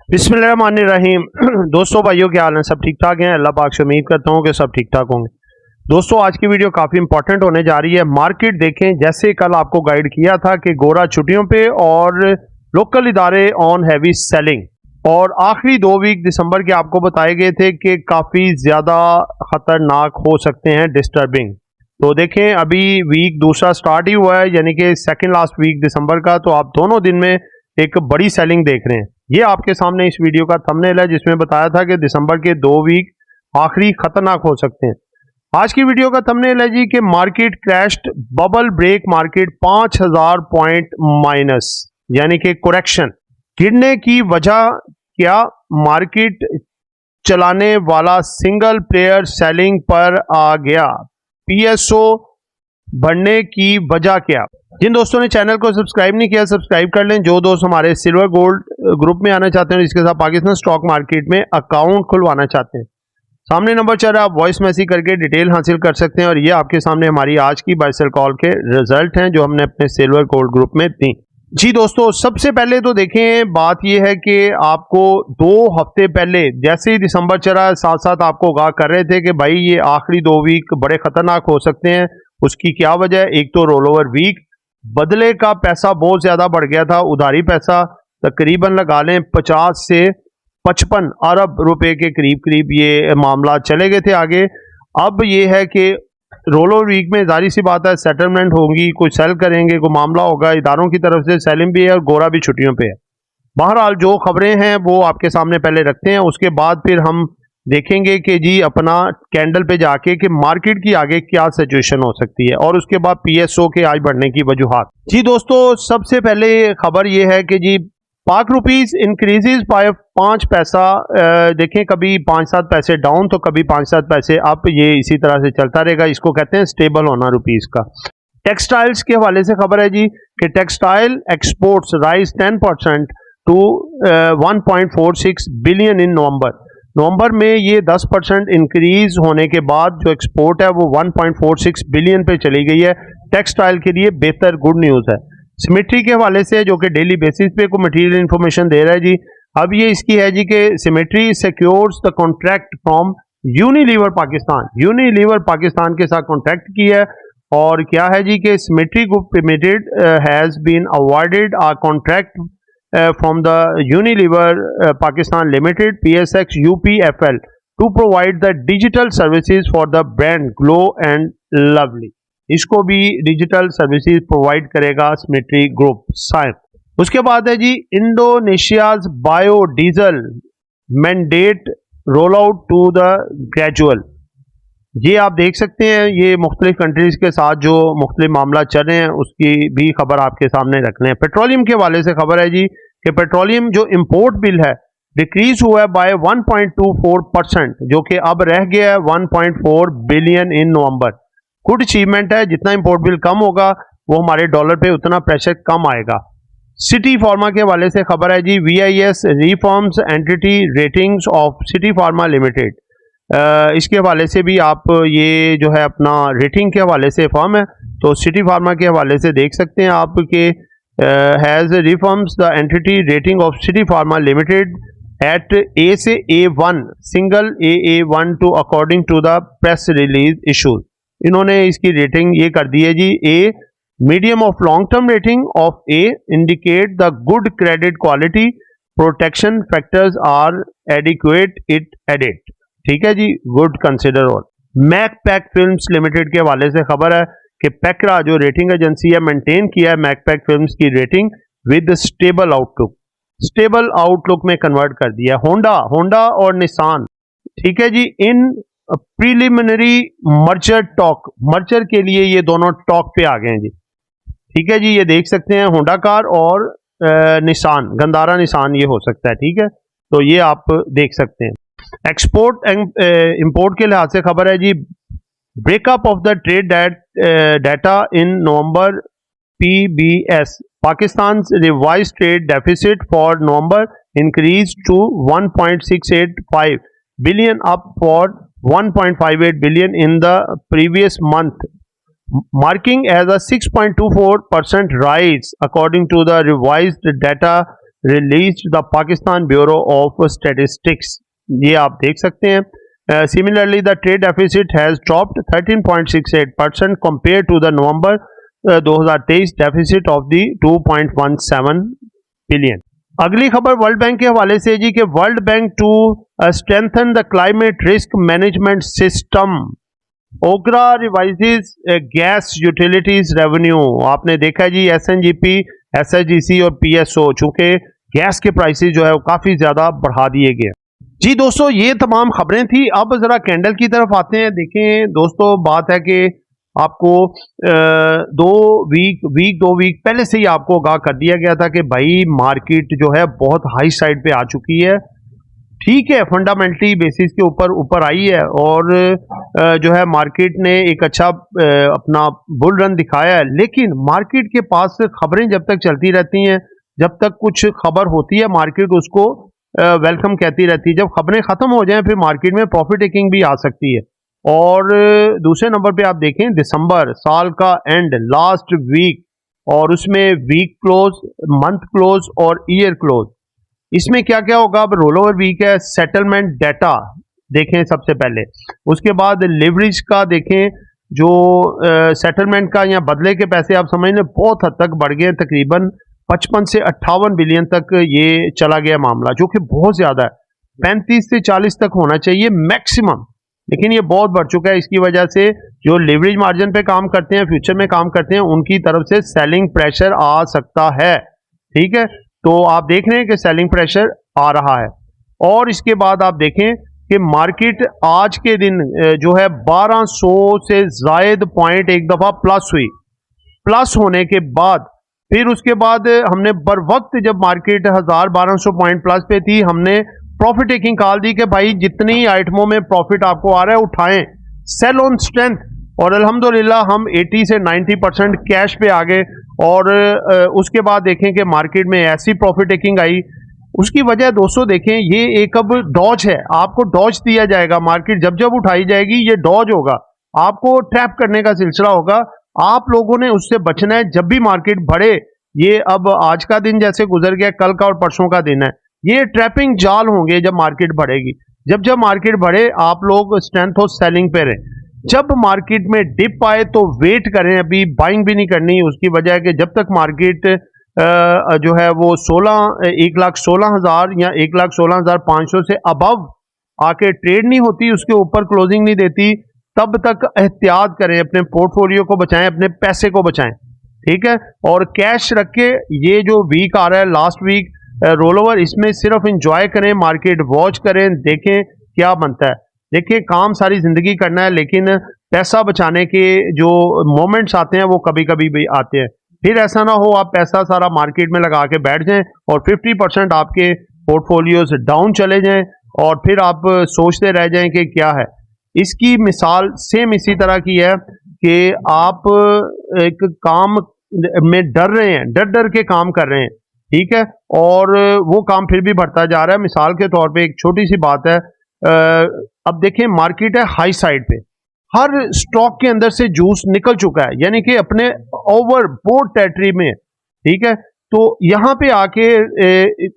बिस्मिल्लाहिर्रहमानिर्रहीम। दोस्तों भाइयों क्या हाल है, सब ठीक ठाक हैं। अल्लाह पाक से उम्मीद करता हूँ कि सब ठीक ठाक होंगे। दोस्तों आज की वीडियो काफ़ी इंपॉर्टेंट होने जा रही है। मार्केट देखें, जैसे कल आपको गाइड किया था कि गोरा छुट्टियों पे और लोकल इदारे ऑन हैवी सेलिंग, और आखिरी 2 वीक दिसंबर के आपको बताए गए थे कि काफ़ी ज़्यादा ख़तरनाक हो सकते हैं, डिस्टर्बिंग। तो देखें अभी वीक दूसरा स्टार्ट ही हुआ है, यानी कि सेकेंड लास्ट वीक दिसंबर का। तो आप दोनों दिन में एक बड़ी सेलिंग देख रहे हैं। ये आपके सामने इस वीडियो का थंबनेल है, जिसमें बताया था कि दिसंबर के 2 वीक आखिरी खतरनाक हो सकते हैं। आज की वीडियो का थंबनेल है जी कि market crashed, bubble break market 5000 point minus, यानी कि करेक्शन। गिरने की वजह क्या? मार्केट चलाने वाला सिंगल प्लेयर सेलिंग पर आ गया। पीएसओ बढ़ने की वजह क्या? जिन दोस्तों ने चैनल को सब्सक्राइब नहीं किया, सब्सक्राइब कर लें। जो दोस्त हमारे सिल्वर गोल्ड ग्रुप में आना चाहते हैं, इसके साथ पाकिस्तान स्टॉक मार्केट में अकाउंट खुलवाना चाहते हैं, सामने नंबर चल रहा है, आप वॉइस मैसेज करके डिटेल हासिल कर सकते हैं। और ये आपके सामने हमारी आज की बाय सेल कॉल के रिजल्ट हैं जो हमने अपने सिल्वर गोल्ड ग्रुप में दी। जी दोस्तों, सबसे पहले तो देखें, बात यह है कि आपको 2 हफ्ते पहले जैसे ही दिसंबर चला, साथ साथ आपको आगाह कर रहे थे कि भाई ये आखिरी 2 वीक बड़े खतरनाक हो सकते हैं। उसकी क्या वजह है? एक तो रोल ओवर वीक, बदले का पैसा बहुत ज्यादा बढ़ गया था। उधारी पैसा तकरीबन लगा लें 50 से 55 अरब रुपए के करीब करीब ये मामला चले गए थे आगे। अब ये है कि रोल ओवर वीक में जाहिर सी बात है सेटलमेंट होंगी, कोई सेल करेंगे, कोई मामला होगा, इदारों की तरफ से सेलिंग भी है और गोरा भी छुट्टियों पे है। बहरहाल जो खबरें हैं वो आपके सामने पहले रखते हैं, उसके बाद फिर हम देखेंगे कि जी अपना कैंडल पे जाके कि मार्केट की आगे क्या सिचुएशन हो सकती है, और उसके बाद पीएसओ के आज बढ़ने की वजूहात। जी दोस्तों, सबसे पहले खबर ये है कि जी पाक रुपीज इंक्रीजेज बाय 5 पैसा। देखें कभी 5-7 पैसे डाउन तो कभी 5-7 पैसे अप, ये इसी तरह से चलता रहेगा। इसको कहते हैं स्टेबल होना रुपीज का। टेक्सटाइल्स के हवाले से खबर है जी कि textile exports rise 10% to 1.46 billion in November में ये 10% इंक्रीज होने के बाद जो एक्सपोर्ट है वो 1.46 बिलियन पे चली गई है। टेक्सटाइल के लिए बेहतर गुड न्यूज़ है। सिमेट्री के हवाले से जो कि डेली बेसिस पे को मटेरियल इंफॉर्मेशन दे रहा है जी, अब ये इसकी है जी कि symmetry secures the contract from Unilever Pakistan. Unilever Pakistan के साथ कॉन्ट्रैक्ट की है, और क्या है जी कि symmetry group limited has been awarded a contract from the Unilever Pakistan Limited PSX UPFL to provide the digital services for the brand Glow and Lovely। इसको भी डिजिटल सर्विसेज प्रोवाइड करेगा सिमेट्री ग्रुप साइंस। उसके बाद है जी Indonesia's biodiesel mandate roll out to the gradual. ये आप देख सकते हैं, ये मुख्तलिफ कंट्रीज के साथ जो मुख्तलिफ मामला चल रहे हैं उसकी भी खबर आपके सामने रखने हैं। पेट्रोलियम के हवाले से खबर है जी कि पेट्रोलियम जो इंपोर्ट बिल है डिक्रीज हुआ है बाय 1.24%, जो कि अब रह गया है 1.4 billion in November. Good achievement है, जितना इंपोर्ट बिल कम होगा वो हमारे डॉलर पे उतना प्रेशर कम आएगा। सिटी फार्मा के हवाले से खबर है जी VIS reforms entity ratings of city pharma limited. इसके हवाले से भी आप ये जो है अपना रेटिंग के हवाले से फर्म है, तो सिटी फार्मा के हवाले से देख सकते हैं आप कि has reforms the entity rating of city pharma limited at A से A1 single AA1 to according to the press release issues. इन्होंने इसकी रेटिंग ये कर दी है जी A medium of long term rating of A indicate the good credit quality protection factors are adequate it edit. ठीक है जी, गुड कंसिडर। और मैकपैक फिल्म्स लिमिटेड के हवाले से खबर है कि पैकरा जो रेटिंग एजेंसी है मेंटेन किया है मैकपैक फिल्म्स की रेटिंग विद स्टेबल आउटलुक में कन्वर्ट कर दिया। होंडा और निसान, ठीक है जी, इन प्रीलिमिनरी मर्जर के लिए ये दोनों टॉक पे आ गए हैं जी। ठीक है जी, ये देख सकते हैं होंडा कार और निसान, गंदारा निसान ये हो सकता है। ठीक है, तो ये आप देख सकते हैं। एक्सपोर्ट एंड इंपोर्ट के लिहाज से खबर है जी breakup of the trade data in November PBS Pakistan revise trade deficit for November increase to 1.685 billion up for 1.58 billion in the previous month, marking as a 6.24% rise according to the revised data released the Pakistan bureau of statistics, ये आप देख सकते हैं। Similarly, the trade deficit has dropped 13.68% compared to the November 2023 deficit of the 2.17 billion. अगली खबर world bank के हवाले से जी कि world bank to strengthen the climate risk management system, OGRA revises gas utilities revenue. आपने देखा जी एसएनजीपी, एसएचजीसी और पीएसओ, चूंकि गैस के प्राइसेस जो है वो काफी ज्यादा बढ़ा दिए गए। जी दोस्तों, ये तमाम खबरें थी। अब जरा कैंडल की तरफ आते हैं। देखें दोस्तों, बात है कि आपको 2 वीक पहले से ही आपको आगाह कर दिया गया था कि भाई मार्केट जो है बहुत हाई साइड पे आ चुकी है। ठीक है, फंडामेंटली बेसिस के ऊपर आई है और जो है मार्केट ने एक अच्छा अपना बुल रन दिखाया है, लेकिन मार्केट के पास खबरें जब तक चलती रहती हैं, जब तक कुछ खबर होती है मार्केट उसको वेलकम कहती रहती है। जब खबरें खत्म हो जाएं फिर मार्केट में प्रॉफिट टेकिंग भी आ सकती है। और दूसरे नंबर पे आप देखें दिसंबर साल का एंड लास्ट वीक, और उसमें वीक क्लोज, मंथ क्लोज और ईयर क्लोज, इसमें क्या क्या होगा। अब रोल ओवर वीक है, सेटलमेंट डाटा देखें सबसे पहले, उसके बाद लिवरेज का देखें, जो सेटलमेंट का या बदले के पैसे आप समझ लें बहुत हद तक बढ़ गए, तकरीबन 55 से 58 बिलियन तक ये चला गया मामला, जो कि बहुत ज्यादा है। 35 से 40 तक होना चाहिए मैक्सिमम, लेकिन ये बहुत बढ़ चुका है। इसकी वजह से जो लिवरेज मार्जिन पे काम करते हैं, फ्यूचर में काम करते हैं, उनकी तरफ से सेलिंग प्रेशर आ सकता है। ठीक है, तो आप देख रहे हैं कि सेलिंग प्रेशर आ रहा है। और इसके बाद आप देखें कि मार्केट आज के दिन जो है 1200 से जायद पॉइंट एक दफा प्लस हुई। प्लस होने के बाद फिर उसके बाद हमने बर वक्त जब मार्केट 1000-1200 पॉइंट प्लस पे थी, हमने प्रॉफिट टेकिंग कॉल दी कि भाई जितनी आइटमों में प्रॉफिट आपको आ रहा है उठाएं, सेल ऑन स्ट्रेंथ। और अल्हम्दुलिल्लाह हम 80 से 90% कैश पे आ गए। और उसके बाद देखें कि मार्केट में ऐसी प्रॉफिट टेकिंग आई, उसकी वजह दोस्तों देखें ये एक अब डॉज है, आपको डॉज दिया जाएगा। मार्केट जब जब उठाई जाएगी ये डॉज होगा, आपको ट्रैप करने का सिलसिला होगा, आप लोगों ने उससे बचना है। जब भी मार्केट बढ़े, ये अब आज का दिन जैसे गुजर गया, कल का और परसों का दिन है, ये ट्रैपिंग जाल होंगे जब मार्केट बढ़ेगी। जब जब मार्केट बढ़े आप लोग स्ट्रेंथ ऑफ सेलिंग पे रहें। जब मार्केट में डिप आए तो वेट करें, अभी बाइंग भी नहीं करनी। उसकी वजह है कि जब तक मार्केट जो है वो 1,16,000 या 1,16,500 से अबव आके ट्रेड नहीं होती, उसके ऊपर क्लोजिंग नहीं देती, तब तक एहतियात करें, अपने पोर्टफोलियो को बचाएं, अपने पैसे को बचाएं। ठीक है, और कैश रख के ये जो वीक आ रहा है लास्ट वीक रोल ओवर, इसमें सिर्फ इंजॉय करें, मार्केट वॉच करें, देखें क्या बनता है। देखिए काम सारी जिंदगी करना है, लेकिन पैसा बचाने के जो मोमेंट्स आते हैं वो कभी कभी भी आते हैं। फिर ऐसा ना हो आप पैसा सारा मार्केट में लगा के बैठ जाएं और 50% आपके पोर्टफोलियोज डाउन चले जाएं और फिर आप सोचते रह जाएं कि क्या है। इसकी मिसाल सेम इसी तरह की है कि आप एक काम में डर रहे हैं, डर डर के काम कर रहे हैं, ठीक है, और वो काम फिर भी बढ़ता जा रहा है। मिसाल के तौर पे एक छोटी सी बात है, अब देखें मार्केट है हाई साइड पे, हर स्टॉक के अंदर से जूस निकल चुका है, यानी कि अपने ओवर बोर्ड टेरिटरी में, ठीक है। तो यहां पे आके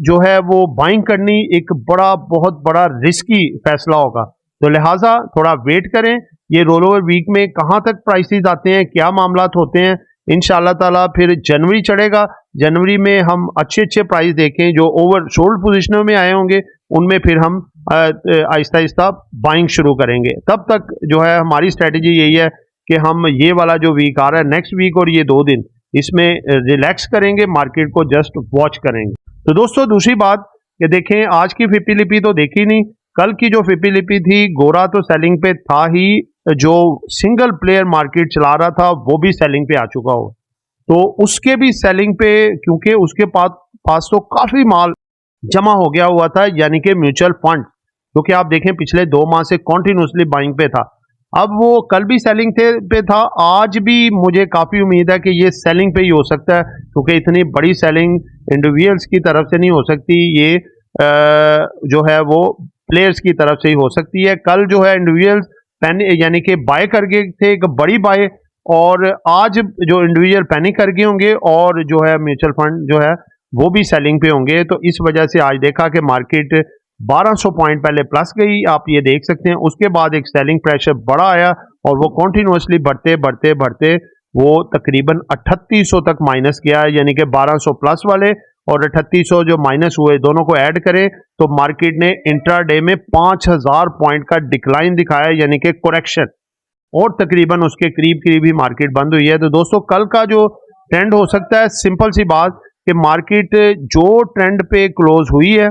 जो है वो बाइंग करनी एक बहुत बड़ा रिस्की फैसला होगा। तो लिहाजा थोड़ा वेट करें, ये रोल ओवर वीक में कहां तक प्राइसेस आते हैं, क्या मामलात होते हैं। इंशाल्लाह ताला फिर जनवरी चढ़ेगा, जनवरी में हम अच्छे प्राइस देखें, जो ओवर सोल्ड पोजिशनों में आए होंगे उनमें फिर हम आहिस्ता आहिस्ता बाइंग शुरू करेंगे। तब तक जो है हमारी स्ट्रेटेजी यही है कि हम ये वाला जो वीक आ रहा है नेक्स्ट वीक और ये 2 दिन, इसमें रिलैक्स करेंगे, मार्केट को जस्ट वॉच करेंगे। तो दोस्तों दूसरी बात कि देखें आज की फिपी लिपि तो देखी नहीं, कल की जो फिपी लिपि थी गोरा तो सेलिंग पे था ही, जो सिंगल प्लेयर मार्केट चला रहा था वो भी सेलिंग पे आ चुका हो, तो उसके भी सेलिंग पे, क्योंकि उसके पास तो काफी माल जमा हो गया हुआ था, यानी कि म्यूचुअल फंड, क्योंकि आप देखें पिछले 2 माह से कॉन्टिन्यूसली बाइंग पे था। अब वो कल भी सेलिंग पे था, आज भी मुझे काफी उम्मीद है कि ये सेलिंग पे ही हो सकता है, क्योंकि इतनी बड़ी सेलिंग इंडिविजुअल्स की तरफ से नहीं हो सकती, ये जो है वो प्लेयर्स की तरफ से ही हो सकती है। कल जो है इंडिविजुअल्स यानी कि बाय कर गए थे, एक बड़ी बाय, और आज जो इंडिविजुअल पैनिक कर गए होंगे और जो है म्यूचुअल फंड जो है वो भी सेलिंग पे होंगे। तो इस वजह से आज देखा कि मार्केट 1200 पॉइंट पहले प्लस गई, आप ये देख सकते हैं। उसके बाद एक सेलिंग प्रेशर बड़ा आया और वो कॉन्टिन्यूसली बढ़ते बढ़ते बढ़ते वो तकरीबन 3800 तक माइनस किया, यानी कि 1200 प्लस वाले और 3800 जो माइनस हुए दोनों को ऐड करें तो मार्केट ने इंट्राडे में 5000 पॉइंट का डिक्लाइन दिखाया, यानी कि करेक्शन, और तकरीबन उसके करीब करीब ही मार्केट बंद हुई है। तो दोस्तों कल का जो ट्रेंड हो सकता है, सिंपल सी बात कि मार्केट जो ट्रेंड पे क्लोज हुई है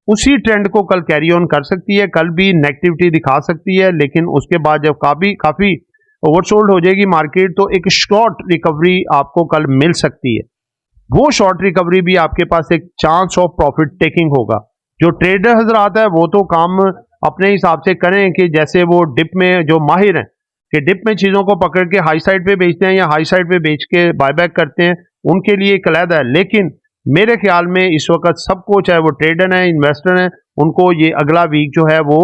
उसी ट्रेंड को कल कैरी ऑन कर सकती है, कल भी नेगेटिविटी दिखा सकती है, लेकिन उसके बाद जब काफी ओवरसोल्ड हो जाएगी मार्केट तो एक शॉर्ट रिकवरी आपको कल मिल सकती है। वो शॉर्ट रिकवरी भी आपके पास एक चांस ऑफ प्रॉफिट टेकिंग होगा। जो ट्रेडर हजरात है वो तो काम अपने हिसाब से करें कि जैसे वो डिप में जो माहिर हैं कि डिप में चीजों को पकड़ के हाई साइड पे बेचते हैं या हाई साइड पे बेच के बायबैक करते हैं, उनके लिए एक अलग है। लेकिन मेरे ख्याल में इस वक्त सबको, चाहे वो ट्रेडर है इन्वेस्टर है, उनको ये अगला वीक जो है वो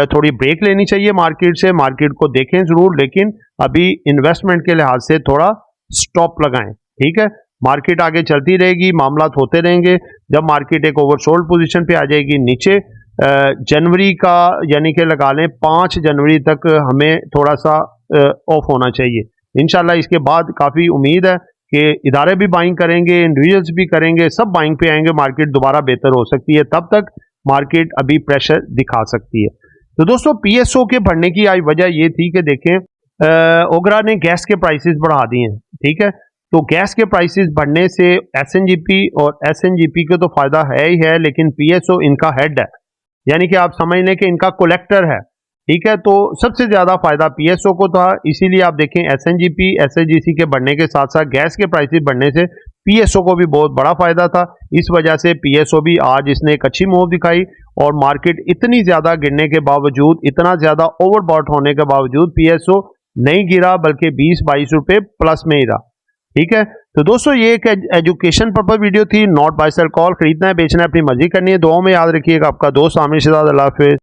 थोड़ी ब्रेक लेनी चाहिए मार्केट से। मार्केट को देखें जरूर, लेकिन अभी इन्वेस्टमेंट के लिहाज से थोड़ा स्टॉप लगाएं, ठीक है। मार्केट आगे चलती रहेगी, मामला होते रहेंगे। जब मार्केट एक ओवरसोल्ड पोजीशन पे आ जाएगी नीचे, जनवरी का यानी कि लगा लें 5 जनवरी तक हमें थोड़ा सा ऑफ होना चाहिए। इंशाल्लाह इसके बाद काफ़ी उम्मीद है कि इदारे भी बाइंग करेंगे, इंडिविजुअल्स भी करेंगे, सब बाइंग पे आएंगे, मार्केट दोबारा बेहतर हो सकती है। तब तक मार्केट अभी प्रेशर दिखा सकती है। तो दोस्तों पीएसओ के बढ़ने की आज वजह ये थी कि देखें ओगरा ने गैस के प्राइसेस बढ़ा दिए हैं, ठीक है। तो गैस के प्राइसेस बढ़ने से एसएनजीपी और एसएनजीपी को तो फायदा है ही है, लेकिन पीएसओ इनका हेड है, यानी कि आप समझ लें कि इनका कलेक्टर है, ठीक है। तो सबसे ज्यादा फायदा पीएसओ को था, इसीलिए आप देखें एसएनजीपी एसएचजीसी के बढ़ने के साथ साथ गैस के प्राइसेस बढ़ने से पीएसओ को भी बहुत बड़ा फायदा था। इस वजह से पीएसओ भी आज इसने एक अच्छी मूव दिखाई और मार्केट इतनी ज्यादा गिरने के बावजूद, इतना ज्यादा ओवरबॉट होने के बावजूद पीएसओ नहीं गिरा, बल्कि 20-22 रुपए प्लस में ही रहा, ठीक है। तो दोस्तों ये एक एजुकेशन पर्पज वीडियो थी, नॉट बाय सेल कॉल। खरीदना है बेचना है अपनी मर्जी करनी है। दुआओं में याद रखिएगा। आपका दोस्त आमिर शहजाद। अल्लाह हाफिज़।